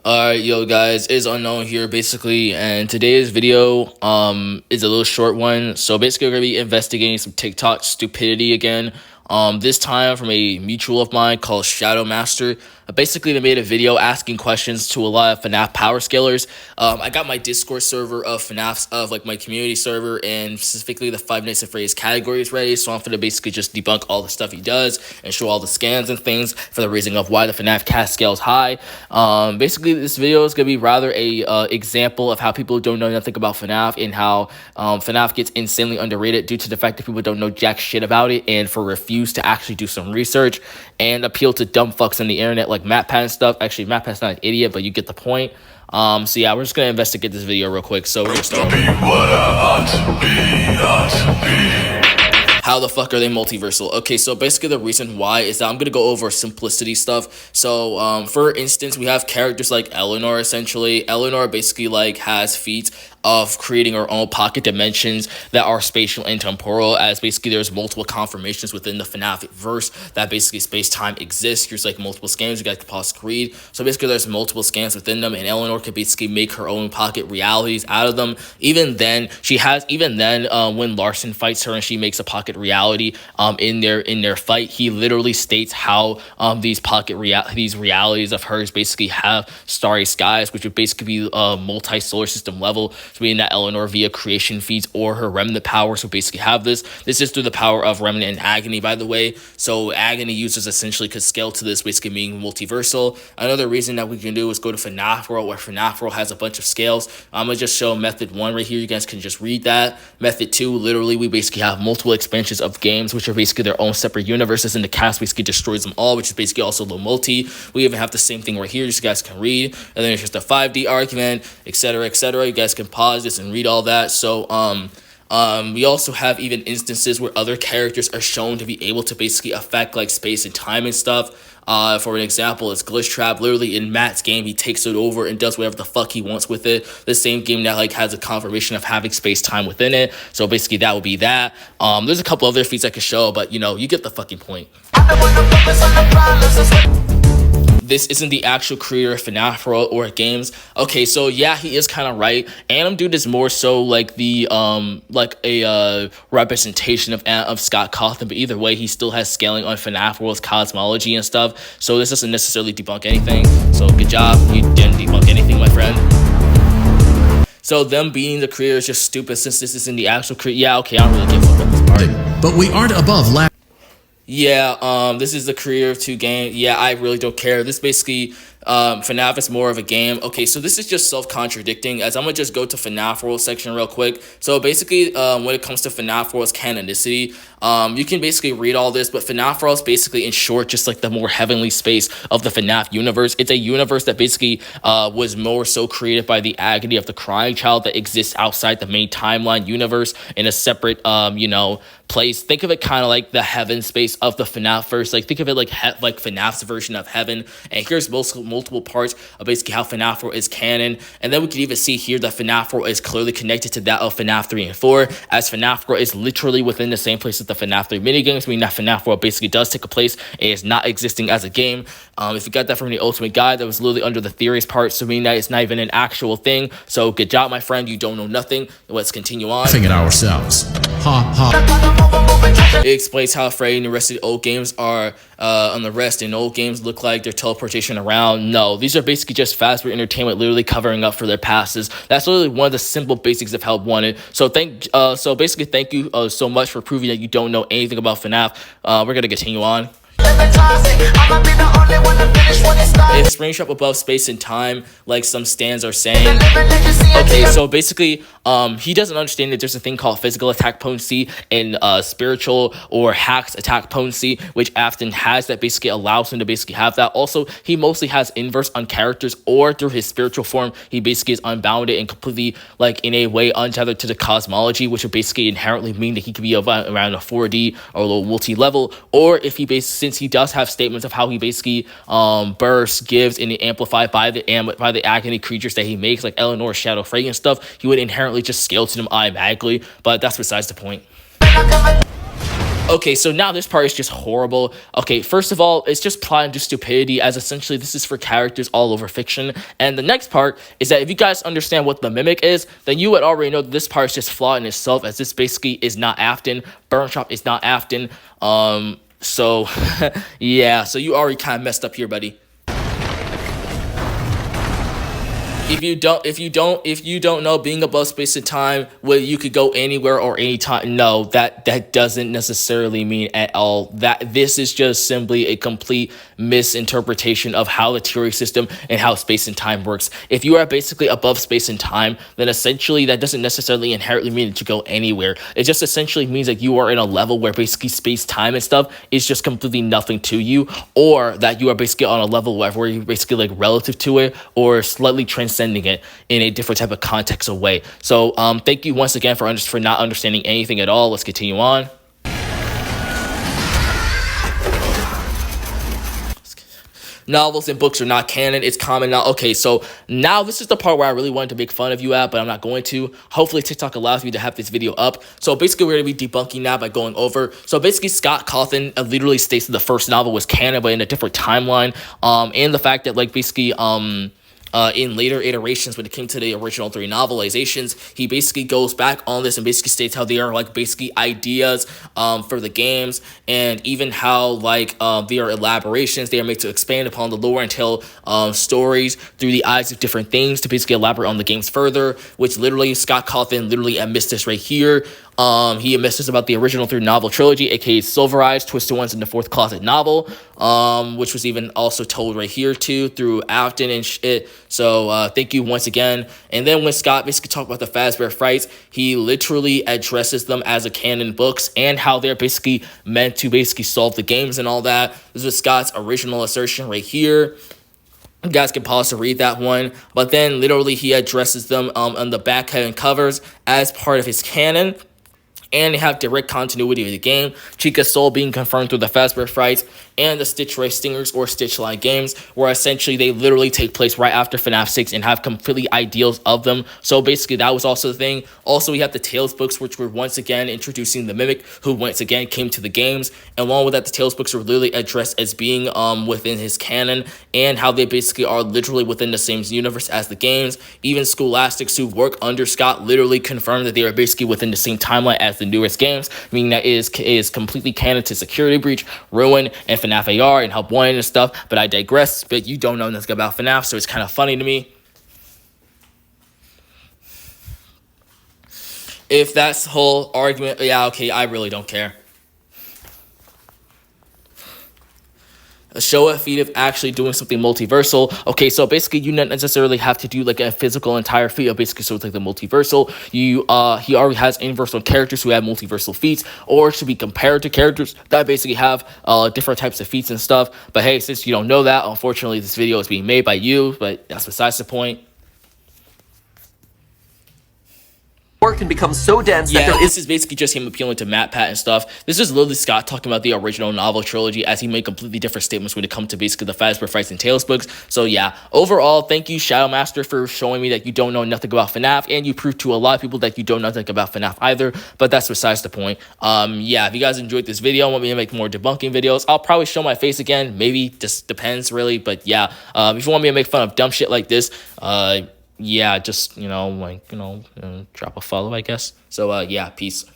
Alright, yo guys, it's Unknown here basically, and today's video is a little short one. So basically we're gonna be investigating some TikTok stupidity again. This time from a mutual of mine called Shadow Master. Basically they made a video asking questions to a lot of Fnaf power scalers. I got my Discord server of Fnaf's like my community server and specifically the 5 Nights at Freddy's categories ready. So I'm gonna basically just debunk all the stuff he does and show all the scans and things for the reason of why the Fnaf cast scale is high. Basically this video is gonna be rather a example of how people don't know nothing about Fnaf and how Fnaf gets insanely underrated due to the fact that people don't know jack shit about it and refuse to actually do some research and appeal to dumb fucks on the internet like MatPat and stuff. Actually, MatPat's not an idiot, but you get the point. So yeah, we're just gonna investigate this video real quick. So we're gonna start. How the fuck are they multiversal? Okay, so basically the reason why is that I'm gonna go over simplicity stuff. So for instance, we have characters like Eleanor. Essentially Eleanor basically like has feats of creating her own pocket dimensions that are spatial and temporal, as basically there's multiple confirmations within the Fnaf verse that basically space-time exists. Here's like multiple scans you guys could possibly read. So basically there's multiple scans within them, and Eleanor could basically make her own pocket realities out of them. Even then when Larson fights her and she makes a pocket reality in their fight, he literally states how these realities of hers basically have starry skies, which would basically be multi-solar system level. So meaning that Eleanor via creation feeds or her remnant powers will basically have this. This is through the power of remnant and agony, by the way. So agony users essentially could scale to this, basically being multiversal. Another reason that we can do is go to Fnaf World, where Fnaf World has a bunch of scales. I'm gonna just show method 1 right here. You guys can just read that. Method 2, literally we basically have multiple expansions of games, which are basically their own separate universes, and the cast basically destroys them all, which is basically also low multi. We even have the same thing right here, just you guys can read. And then it's just a 5D argument, etc., etc. You guys can pause this and read all that. So we also have even instances where other characters are shown to be able to basically affect like space and time and stuff. For an example, it's Glitchtrap. Literally in Matt's game, he takes it over and does whatever the fuck he wants with it. The same game that like has a confirmation of having space-time within it. So basically that would be that. There's a couple other feats I could show, but you know, you get the fucking point. This isn't the actual creator of Fnaf World or games. Okay, so yeah, he is kind of right. Anim Dude is more so like the representation of Scott Cawthon, but either way, he still has scaling on Fnaf World's cosmology and stuff. So this doesn't necessarily debunk anything. So good job, you didn't debunk anything, my friend. So them being the creator is just stupid since this isn't the actual creator. Yeah, okay, I don't really give a fuck about this part. But we aren't above last. Yeah, this is the creator of 2 games. Yeah, I really don't care. This basically, FNAF is more of a game. Okay, so this is just self-contradicting, as I'm gonna just go to FNAF World section real quick. So basically, when it comes to FNAF World's canonicity, you can basically read all this, but FNAF World is basically, in short, just like the more heavenly space of the FNAF universe. It's a universe that basically was more so created by the agony of the crying child that exists outside the main timeline universe in a separate, place. Think of it kind of like the heaven space of the FNAF verse. Like think of it like FNAF's version of heaven. And here's multiple parts of basically how FNAF World is canon. And then we can even see here that FNAF World is clearly connected to that of FNAF 3 and 4, as FNAF World is literally within the same place as the FNAF 3 minigames, meaning that FNAF World basically does take a place and is not existing as a game. If you got that from the Ultimate Guide, that was literally under the theories part, so meaning that it's not even an actual thing. So good job, my friend, you don't know nothing. Let's continue on. Laughing at ourselves. Ha ha. It explains how Freddy and the rest of the old games are on the rest, and old games look like they're teleportation around. No, these are basically just Fazbear Entertainment literally covering up for their passes. That's literally one of the simple basics of how it wanted. So basically thank you so much for proving that you don't know anything about FNAF. We're gonna continue on. If Springtrap above space and time, like some stands are saying. Okay, so basically, he doesn't understand that there's a thing called physical attack potency and spiritual or hacks attack potency, which Afton has, that basically allows him to basically have that. Also, he mostly has inverse on characters, or through his spiritual form, he basically is unbounded and completely, like, in a way untethered to the cosmology, which would basically inherently mean that he could be around a 4D or a low multi-level, or if he since he does have statements of how he basically bursts, gives, and amplified by the agony creatures that he makes, like Eleanor, Shadow, Frey, and stuff, he would inherently just scale to them automatically, but that's besides the point. Okay, so now this part is just horrible. Okay, first of all, it's just plot into stupidity, as essentially this is for characters all over fiction. And the next part is that if you guys understand what the mimic is, then you would already know that this part is just flawed in itself, as this basically is not Afton. Burnshop is not Afton. So yeah, so you already kind of messed up here, buddy. If you don't know, being above space and time, where you could go anywhere or anytime, no, that doesn't necessarily mean at all that this is just simply a complete misinterpretation of how the theory system and how space and time works. If you are basically above space and time, then essentially that doesn't necessarily inherently mean that you go anywhere. It just essentially means that you are in a level where basically space, time, and stuff is just completely nothing to you, or that you are basically on a level where you're basically like relative to it or slightly transcending it in a different type of context or way. So thank you once again for not understanding anything at all. Let's continue on. Novels and books are not canon. It's common now. Okay, so now this is the part where I really wanted to make fun of you at, but I'm not going to. Hopefully TikTok allows me to have this video up. So basically we're going to be debunking now by going over. So basically Scott Cawthon literally states that the first novel was canon, but in a different timeline. And the fact that like basically in later iterations, when it came to the original 3 novelizations, he basically goes back on this and basically states how they are like basically ideas for the games, and even how like they are elaborations. They are made to expand upon the lore and tell stories through the eyes of different things to basically elaborate on the games further, which literally Scott Cawthon literally admits this right here. He admits this about the original 3 novel trilogy, aka Silver Eyes, Twisted Ones, and the 4th Closet novel, which was even also told right here too through Afton and shit. So thank you once again. And then when Scott basically talked about the Fazbear Frights, he literally addresses them as a canon books and how they're basically meant to basically solve the games and all that. This was Scott's original assertion right here. You guys can pause to read that one. But then literally he addresses them on the back and covers as part of his canon. And they have direct continuity of the game. Chica's soul being confirmed through the Fazbear Frights and the Stitch Ray Stingers or Stitch Line games, where essentially they literally take place right after Fnaf 6 and have complete ideals of them. So basically that was also the thing. Also, we have the Tales books, which were once again introducing the Mimic, who once again came to the games. And along with that, the Tales books were literally addressed as being within his canon, and how they basically are literally within the same universe as the games. Even Scholastics, who work under Scott, literally confirmed that they are basically within the same timeline as the newest games, meaning that it is completely canon to Security Breach, Ruin, and Fnaf AR, and Help Wanted and stuff. But I digress. But you don't know nothing about Fnaf, so it's kind of funny to me. If that's the whole argument, yeah, okay, I really don't care. A show a feat of actually doing something multiversal. Okay, so basically you don't necessarily have to do like a physical entire feat of basically sort of like the multiversal. He already has inversal characters who have multiversal feats, or should be compared to characters that basically have different types of feats and stuff. But hey, since you don't know that, unfortunately this video is being made by you, but that's besides the point. Can become so dense that this is basically just him appealing to Matt Pat and stuff. This is literally Scott talking about the original novel trilogy, as he made completely different statements when it comes to basically the Fazbear Frights and Tales books. So yeah, overall, thank you, Shadow Master, for showing me that you don't know nothing about FNAF, and you proved to a lot of people that you don't know nothing about FNAF either, but that's besides the point. Yeah, if you guys enjoyed this video and want me to make more debunking videos, I'll probably show my face again, maybe, just depends really, but yeah, if you want me to make fun of dumb shit like this, yeah, just, drop a follow, I guess. So, yeah, peace.